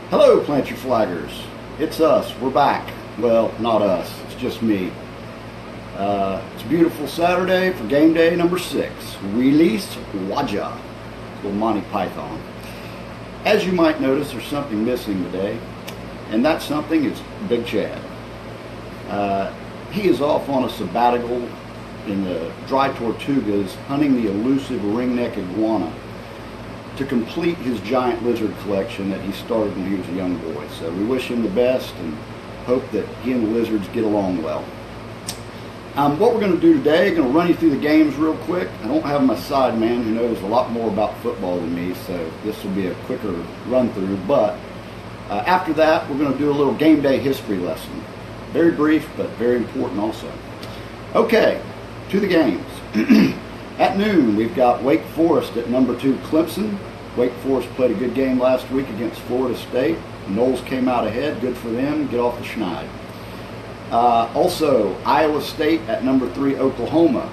Hello, Plant Your Flaggers. It's us. We're back. Well, not us. It's just me. It's a beautiful Saturday for game day number 6. Welease, Woger. Little Monty Python. As you might notice, there's something missing today, and that something is Big Chad. He is off on a sabbatical in the dry Tortugas, hunting the elusive ringneck iguana to complete his giant lizard collection that he started when he was a young boy. So we wish him the best and hope that he and the lizards get along well. What we're going to do today, I'm going to run you through the games real quick. I don't have my side man who knows a lot more about football than me, so this will be a quicker run through. But after that, we're going to do a little game day history lesson. Very brief, but very important also. Okay, to the games. At noon, we've got Wake Forest at number 2 Clemson. Wake Forest played a good game last week against Florida State. Noles came out ahead. Good for them. Get off the schneid. Also, Iowa State at number 3 Oklahoma.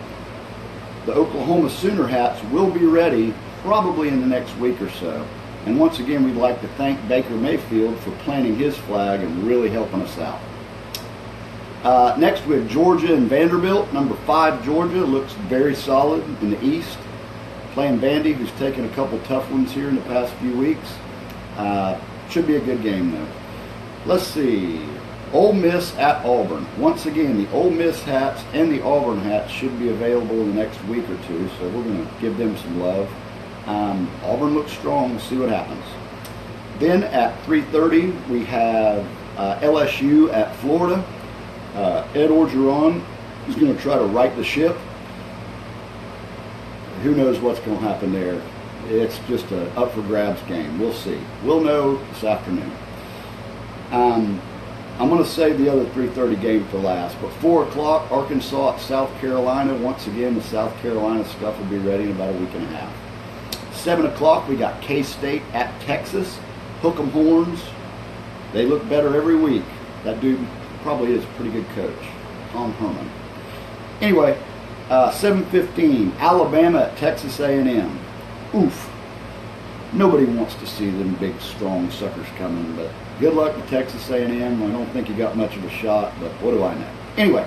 The Oklahoma Sooner hats will be ready probably in the next week or so. And once again, we'd like to thank Baker Mayfield for planting his flag and really helping us out. Next we have Georgia and Vanderbilt. Number 5 Georgia looks very solid in the East. Playing Vandy, who's taken a couple tough ones here in the past few weeks. Should be a good game though. Let's see. Ole Miss at Auburn. Once again, the Ole Miss hats and the Auburn hats should be available in the next week or two, so we're going to give them some love. Auburn looks strong. We'll see what happens. Then at 3:30 we have LSU at Florida. Ed Orgeron is going to try to right the ship. Who knows what's going to happen there? It's just an up for grabs game. We'll see. We'll know this afternoon. I'm going to save the other 3:30 game for last. But 4 o'clock, Arkansas at South Carolina. Once again, the South Carolina stuff will be ready in about a week and a half. 7 o'clock, we got K-State at Texas. Hook 'em horns. They look better every week. That dude probably is a pretty good coach, Tom Herman. Anyway, 7:15, Alabama at Texas A&M. Oof. Nobody wants to see them big, strong suckers coming, but good luck to Texas A&M. I don't think you got much of a shot, but what do I know? Anyway,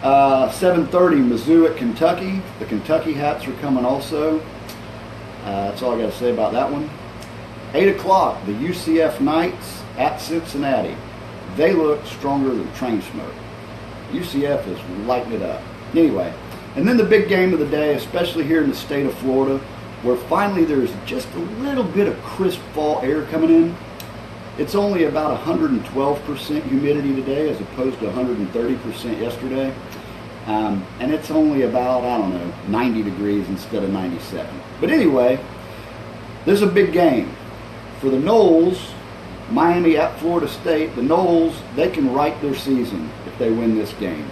7:30, Mizzou at Kentucky. The Kentucky hats are coming also. That's all I got to say about that one. 8 o'clock, the UCF Knights at Cincinnati. They look stronger than train smoke. UCF is lighting it up. Anyway, and then the big game of the day, especially here in the state of Florida, where finally there's just a little bit of crisp fall air coming in. It's only about 112% humidity today as opposed to 130% yesterday. And it's only about, 90 degrees instead of 97. But anyway, there's a big game. For the Noles, Miami at Florida State, the Noles, they can right their season if they win this game.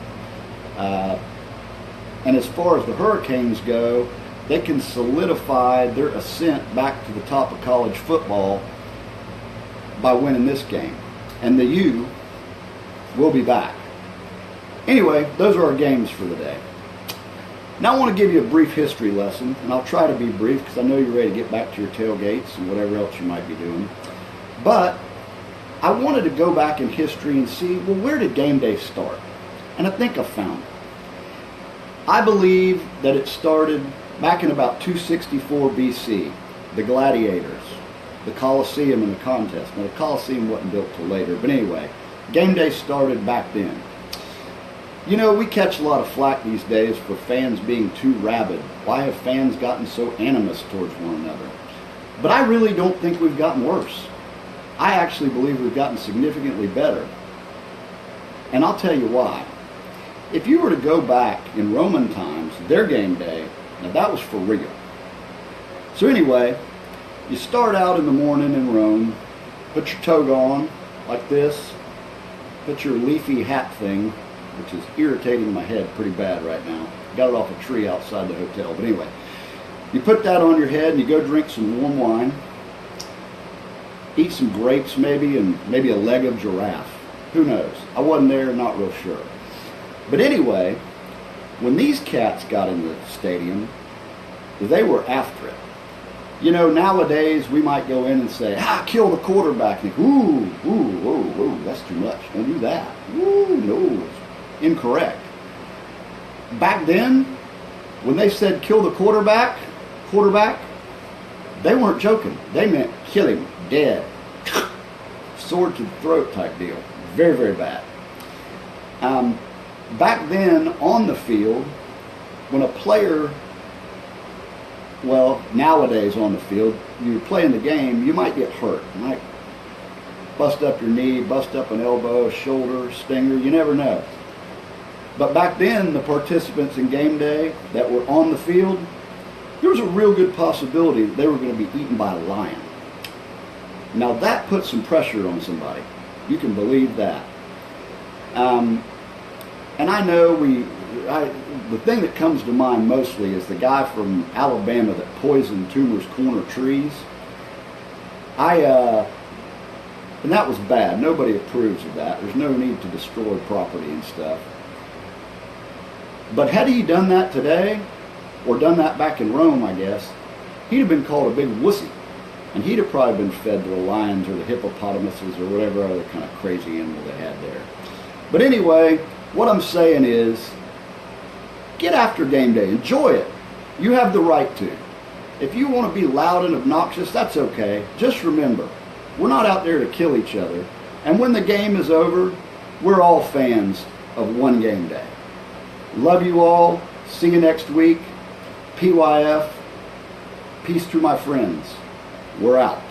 And as far as the Hurricanes go, they can solidify their ascent back to the top of college football by winning this game. And the U will be back. Anyway, those are our games for the day. Now I want to give you a brief history lesson, and I'll try to be brief because I know you're ready to get back to your tailgates and whatever else you might be doing. But I wanted to go back in history and see, well, where did game day start? And I think I found it. I believe that it started back in about 264 BC, the gladiators, the Colosseum and the contest. Now, the Colosseum wasn't built till later, but anyway, game day started back then. You know, we catch a lot of flack these days for fans being too rabid. Why have fans gotten so animus towards one another? But I really don't think we've gotten worse. I actually believe we've gotten significantly better. And I'll tell you why. If you were to go back in Roman times, their game day, now that was for real. So anyway, you start out in the morning in Rome, put your toga on like this, put your leafy hat thing, which is irritating my head pretty bad right now. Got it off a tree outside the hotel. But anyway, you put that on your head and you go drink some warm wine. Eat some grapes maybe, and maybe a leg of giraffe. Who knows? I wasn't there, not real sure. But anyway, when these cats got in the stadium, they were after it. You know, nowadays we might go in and say, kill the quarterback. And ooh, that's too much. Don't do that. Ooh, no, it's incorrect. Back then, when they said kill the quarterback, they weren't joking. They meant kill him, dead. Sword to the throat type deal. Very, very bad. Back then, on the field, when a player, well, nowadays on the field, you're playing the game, you might get hurt. You might bust up your knee, bust up an elbow, shoulder, stinger, you never know. But back then, the participants in game day that were on the field, there was a real good possibility that they were going to be eaten by a lion. Now that puts some pressure on somebody. You can believe that. And I know the thing that comes to mind mostly is the guy from Alabama that poisoned Toomer's Corner trees. And that was bad. Nobody approves of that. There's no need to destroy property and stuff. But had he done that today, or done that back in Rome, I guess, he'd have been called a big wussy. And he'd have probably been fed to the lions or the hippopotamuses or whatever other kind of crazy animal they had there. But anyway, what I'm saying is, get after game day. Enjoy it. You have the right to. If you want to be loud and obnoxious, that's okay. Just remember, we're not out there to kill each other. And when the game is over, we're all fans of one game day. Love you all. See you next week. PYF. Peace to my friends. We're out.